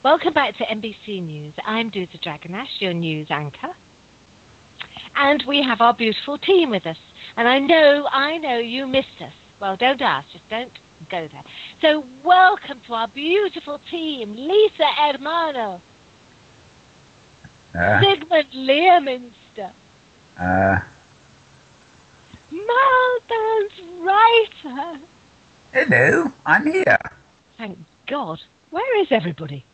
Welcome back to MBC News. I'm Deirdre Dragonash, your news anchor. And we have our beautiful team with us. And I know you missed us. Well, don't ask, just don't go there. So welcome to our beautiful team, Lisa Hermano, Sigmund Learminster, Maldan's writer. Hello, I'm here. Thank God. Where is everybody?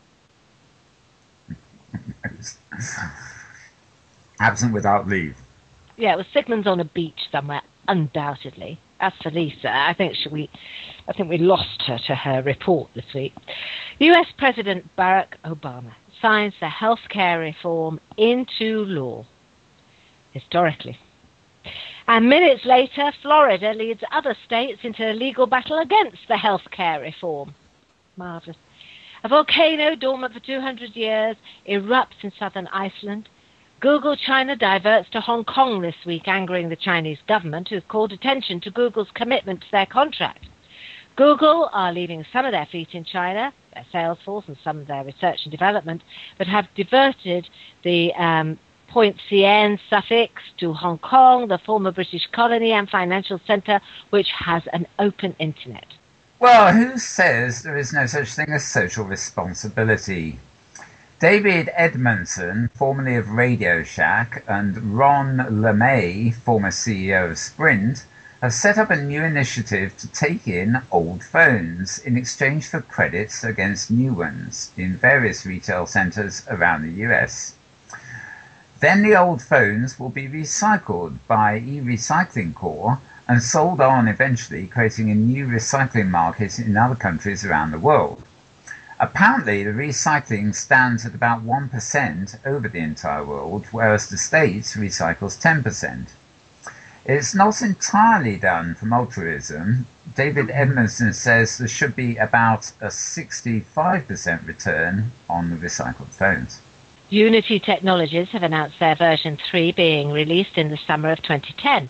Absent without leave. Yeah, well, Sigmund's on a beach somewhere, undoubtedly. As for Lisa, I think we lost her to her report this week. US President Barack Obama signs the healthcare reform into law, historically. And minutes later, Florida leads other states into a legal battle against the healthcare reform. Marvellous. A volcano dormant for 200 years erupts in southern Iceland. Google China diverts to Hong Kong this week, angering the Chinese government, who's called attention to Google's commitment to their contract. Google are leaving some of their fleet in China, their sales force and some of their research and development, but have diverted the .cn suffix to Hong Kong, the former British colony and financial centre, which has an open internet. Well, who says there is no such thing as social responsibility? David Edmondson, formerly of Radio Shack, and Ron LeMay, former CEO of Sprint, have set up a new initiative to take in old phones in exchange for credits against new ones in various retail centres around the US. Then the old phones will be recycled by eRecycling Corps and sold on eventually, creating a new recycling market in other countries around the world. Apparently, the recycling stands at about 1% over the entire world, whereas the States recycles 10%. It's not entirely done from altruism. David Edmondson says there should be about a 65% return on the recycled phones. Unity Technologies have announced their version 3 being released in the summer of 2010.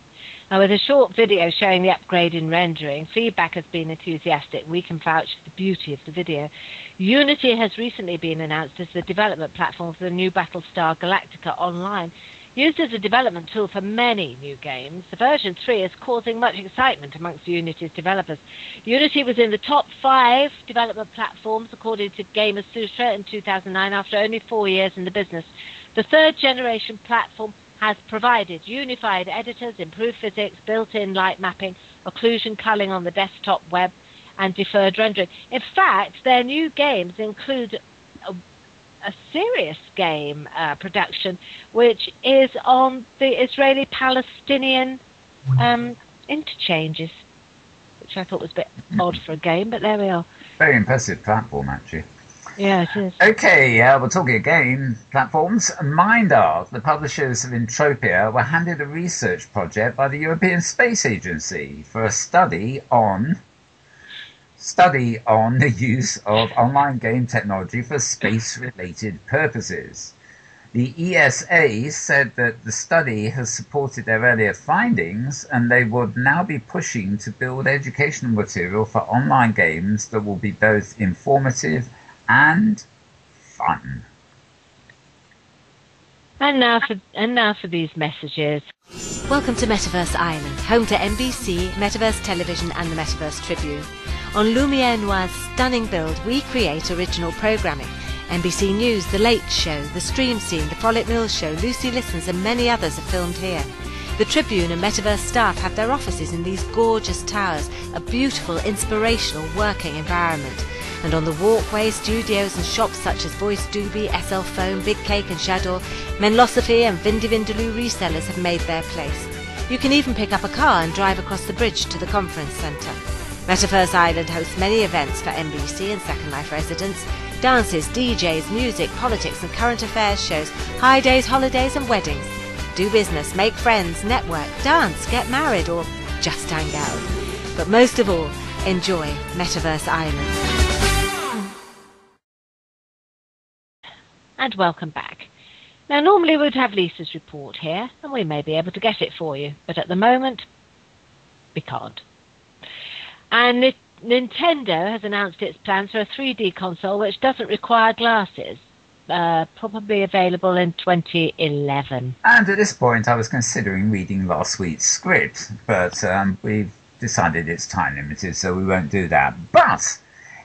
Now, with a short video showing the upgrade in rendering, feedback has been enthusiastic. We can vouch for the beauty of the video. Unity has recently been announced as the development platform for the new Battlestar Galactica Online. Used as a development tool for many new games, the version 3 is causing much excitement amongst Unity's developers. Unity was in the top 5 development platforms, according to Gamer Sutra in 2009, after only 4 years in the business. The third-generation platform has provided unified editors, improved physics, built-in light mapping, occlusion culling on the desktop web, and deferred rendering. In fact, their new games include a serious game production, which is on the Israeli-Palestinian interchanges, which I thought was a bit odd for a game, but there we are. Very impressive platform, actually. Yeah, it is. Okay, we're talking again platforms. Mindark, the publishers of Entropia, were handed a research project by the European Space Agency for a study on the use of online game technology for space-related purposes. The ESA said that the study has supported their earlier findings, and they would now be pushing to build educational material for online games that will be both informative and fun. And now for these messages. Welcome to Metaverse Island, home to MBC, Metaverse Television and the Metaverse Tribune. On Lumiere Noir's stunning build, we create original programming. MBC News, The Late Show, The Stream Scene, The Frolic Mills Show, Lucy Listens and many others are filmed here. The Tribune and Metaverse staff have their offices in these gorgeous towers, a beautiful, inspirational working environment. And on the walkway, studios and shops such as Voice Doobie, SL Foam, Big Cake and Shadow, Menlosophy and Vindy Vindaloo resellers have made their place. You can even pick up a car and drive across the bridge to the conference centre. Metaverse Island hosts many events for MBC and Second Life residents. Dances, DJs, music, politics and current affairs shows, high days, holidays and weddings. Do business, make friends, network, dance, get married or just hang out. But most of all, enjoy Metaverse Island. And welcome back. Now, normally we'd have Lisa's report here, and we may be able to get it for you, but at the moment, we can't. And Nintendo has announced its plans for a 3D console which doesn't require glasses. Probably available in 2011. And at this point, I was considering reading last week's script, but we've decided it's time limited, so we won't do that. But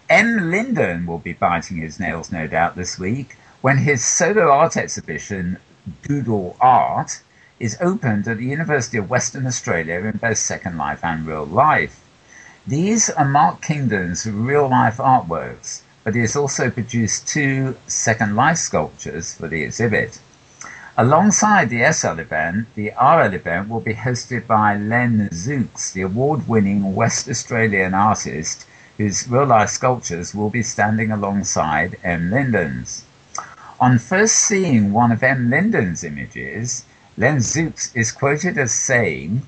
Linden will be biting his nails, no doubt, this week when his solo art exhibition, Doodle Art, is opened at the University of Western Australia in both Second Life and Real Life. These are Mark Kingdon's real-life artworks, but he has also produced 2 Second Life sculptures for the exhibit. Alongside the SL event, the RL event will be hosted by Len Zooks, the award-winning West Australian artist whose real-life sculptures will be standing alongside Linden's. On first seeing one of Linden's images, Len Zooks is quoted as saying,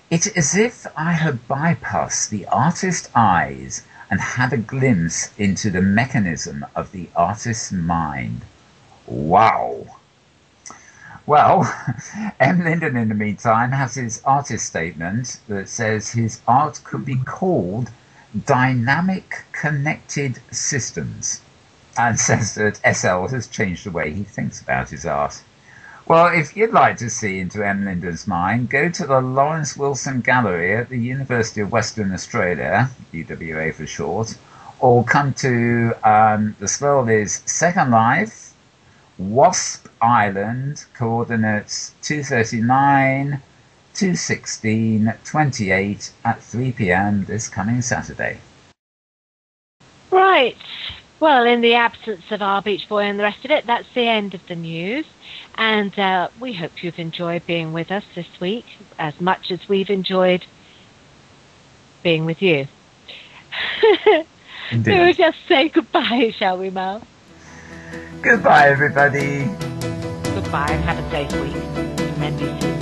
"It's as if I had bypassed the artist's eyes and had a glimpse into the mechanism of the artist's mind." Wow. Well, Linden, in the meantime, has his artist statement that says his art could be called Dynamic Connected Systems, and says that SL has changed the way he thinks about his art. Well, if you'd like to see into Linden's mind, go to the Lawrence Wilson Gallery at the University of Western Australia, UWA for short, or come to the scroll is Second Life, Wasp Island, coordinates 239, 216, 28 at 3 p.m. this coming Saturday. Right. Well, in the absence of our Beach Boy and the rest of it, that's the end of the news. And we hope you've enjoyed being with us this week as much as we've enjoyed being with you. Indeed. We'll just say goodbye, shall we, Mal? Goodbye, everybody. Goodbye and have a safe week from NBC.